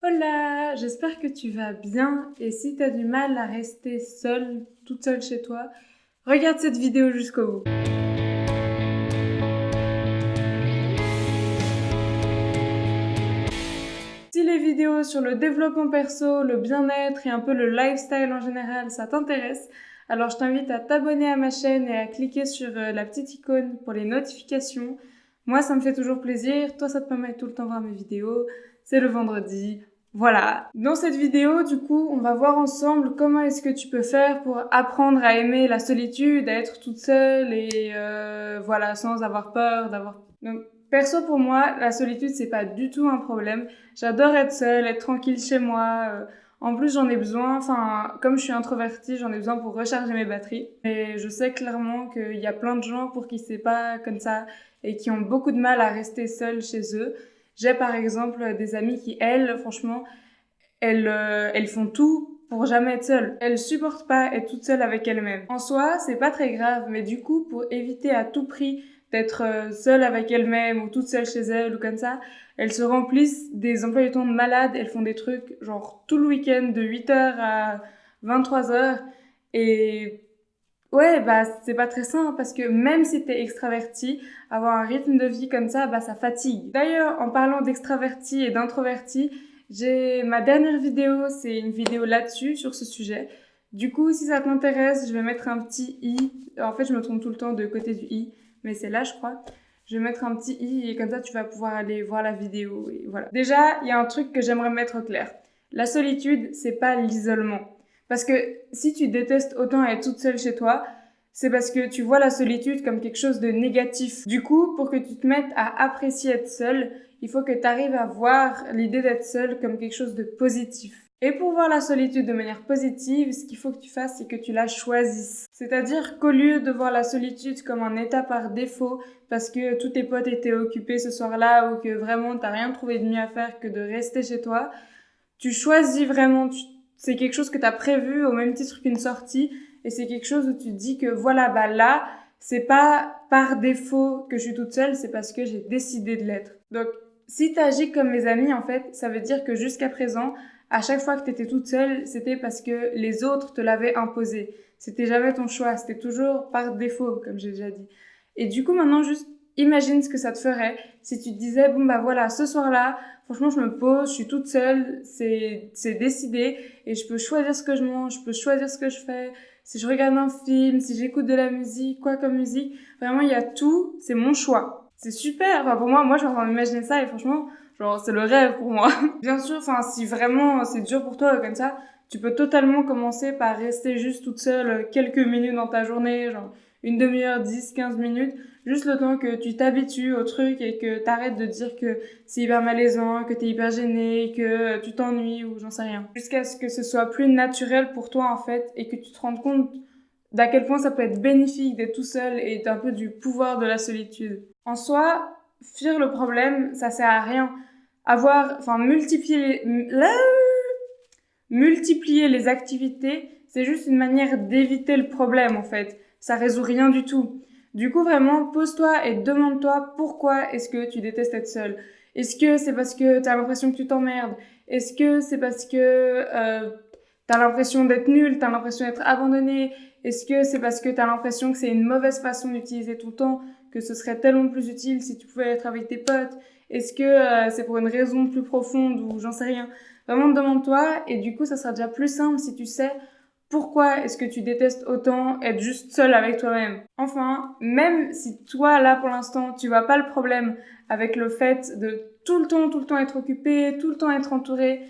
Hola, j'espère que tu vas bien et si t'as du mal à rester seule, toute seule chez toi, regarde cette vidéo jusqu'au bout. Si les vidéos sur le développement perso, le bien-être et un peu le lifestyle en général, ça t'intéresse, alors je t'invite à t'abonner à ma chaîne et à cliquer sur la petite icône pour les notifications. Moi, ça me fait toujours plaisir. Toi, ça te permet de tout le temps voir mes vidéos. C'est le vendredi. Voilà. Dans cette vidéo, du coup, on va voir ensemble comment est-ce que tu peux faire pour apprendre à aimer la solitude, à être toute seule et voilà, sans avoir peur d'avoir... Donc, perso, pour moi, la solitude, c'est pas du tout un problème. J'adore être seule, être tranquille chez moi. En plus, j'en ai besoin. Enfin, comme je suis introvertie, j'en ai besoin pour recharger mes batteries. Et je sais clairement qu'il y a plein de gens pour qui c'est pas comme ça et qui ont beaucoup de mal à rester seuls chez eux. J'ai par exemple des amies qui, elles, franchement, elles font tout pour jamais être seules. Elles supportent pas être toutes seules avec elles-mêmes. En soi, c'est pas très grave, mais du coup, pour éviter à tout prix d'être seule avec elles-mêmes ou toute seule chez elles ou comme ça, elles se remplissent des emplois du temps de malades. Elles font des trucs genre tout le week-end de 8h à 23h et ouais, bah c'est pas très sain parce que même si t'es extraverti, avoir un rythme de vie comme ça, bah ça fatigue. D'ailleurs, en parlant d'extraverti et d'introverti, j'ai ma dernière vidéo, c'est une vidéo là-dessus, sur ce sujet. Du coup, si ça t'intéresse, je vais mettre un petit i. En fait, je me trompe tout le temps de côté du i, mais c'est là, je crois. Je vais mettre un petit i et comme ça, tu vas pouvoir aller voir la vidéo et voilà. Déjà, il y a un truc que j'aimerais mettre au clair. La solitude, c'est pas l'isolement. Parce que si tu détestes autant être toute seule chez toi, c'est parce que tu vois la solitude comme quelque chose de négatif. Du coup, pour que tu te mettes à apprécier être seule, il faut que tu arrives à voir l'idée d'être seule comme quelque chose de positif. Et pour voir la solitude de manière positive, ce qu'il faut que tu fasses, c'est que tu la choisisses. C'est-à-dire qu'au lieu de voir la solitude comme un état par défaut, parce que tous tes potes étaient occupés ce soir-là ou que vraiment t'as rien trouvé de mieux à faire que de rester chez toi, tu choisis vraiment, c'est quelque chose que tu as prévu au même titre qu'une sortie et c'est quelque chose où tu te dis que voilà, bah là, c'est pas par défaut que je suis toute seule, c'est parce que j'ai décidé de l'être. Donc, si tu agis comme mes amis, en fait, ça veut dire que jusqu'à présent, à chaque fois que tu étais toute seule, c'était parce que les autres te l'avaient imposé. C'était jamais ton choix, c'était toujours par défaut, comme j'ai déjà dit. Et du coup, maintenant, juste imagine ce que ça te ferait si tu te disais, bon bah voilà, ce soir-là, franchement, je me pose, je suis toute seule, c'est décidé et je peux choisir ce que je mange, je peux choisir ce que je fais. Si je regarde un film, si j'écoute de la musique, quoi comme musique, vraiment il y a tout, c'est mon choix. C'est super. Enfin pour moi, je suis en train d'imaginer ça et franchement, genre c'est le rêve pour moi. Bien sûr, enfin si vraiment c'est dur pour toi comme ça, tu peux totalement commencer par rester juste toute seule quelques minutes dans ta journée, genre une demi-heure, 10, 15 minutes, juste le temps que tu t'habitues au truc et que t'arrêtes de dire que c'est hyper malaisant, que t'es hyper gêné, que tu t'ennuies ou j'en sais rien. Jusqu'à ce que ce soit plus naturel pour toi en fait et que tu te rendes compte d'à quel point ça peut être bénéfique d'être tout seul et d'un peu du pouvoir de la solitude. En soi, fuir le problème, ça sert à rien. Multiplier les activités, c'est juste une manière d'éviter le problème en fait. Ça résout rien du tout. Du coup, vraiment, pose-toi et demande-toi pourquoi est-ce que tu détestes être seule. Est-ce que c'est parce que t'as l'impression que tu t'emmerdes? Est-ce que c'est parce que t'as l'impression d'être nul, t'as l'impression d'être abandonné? Est-ce que c'est parce que t'as l'impression que c'est une mauvaise façon d'utiliser ton temps, que ce serait tellement plus utile si tu pouvais être avec tes potes? Est-ce que c'est pour une raison plus profonde ou j'en sais rien? Vraiment, demande-toi et du coup, ça sera déjà plus simple si tu sais pourquoi est-ce que tu détestes autant être juste seul avec toi-même. Enfin, même si toi, là, pour l'instant, tu vois pas le problème avec le fait de tout le temps être occupé, tout le temps être entouré,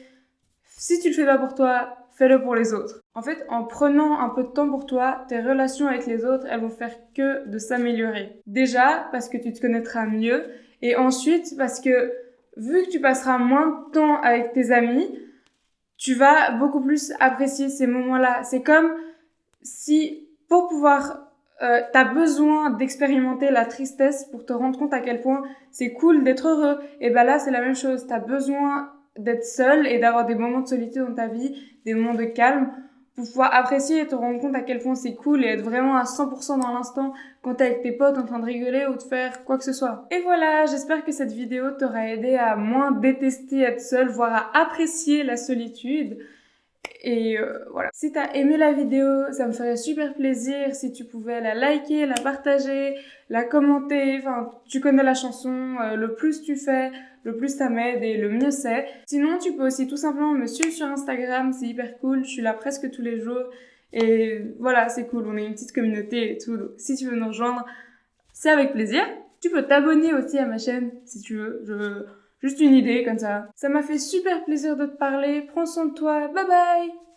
si tu le fais pas pour toi, fais-le pour les autres. En fait, en prenant un peu de temps pour toi, tes relations avec les autres, elles vont faire que de s'améliorer. Déjà, parce que tu te connaîtras mieux, et ensuite, parce que vu que tu passeras moins de temps avec tes amis, tu vas beaucoup plus apprécier ces moments-là. C'est comme si, pour pouvoir, t'as besoin d'expérimenter la tristesse pour te rendre compte à quel point c'est cool d'être heureux. Et ben là, c'est la même chose. T'as besoin d'être seul et d'avoir des moments de solitude dans ta vie, des moments de calme pour pouvoir apprécier et te rendre compte à quel point c'est cool et être vraiment à 100% dans l'instant quand t'es avec tes potes en train de rigoler ou de faire quoi que ce soit. Et voilà, j'espère que cette vidéo t'aura aidé à moins détester être seul, voire à apprécier la solitude. Et voilà. Si t'as aimé la vidéo, ça me ferait super plaisir si tu pouvais la liker, la partager, la commenter. Enfin, tu connais la chanson, le plus tu fais, le plus ça m'aide et le mieux c'est. Sinon, tu peux aussi tout simplement me suivre sur Instagram, c'est hyper cool. Je suis là presque tous les jours. Et voilà, c'est cool, on est une petite communauté et tout. Donc, si tu veux nous rejoindre, c'est avec plaisir. Tu peux t'abonner aussi à ma chaîne si tu veux. Juste une idée comme ça. Ça m'a fait super plaisir de te parler. Prends soin de toi. Bye bye!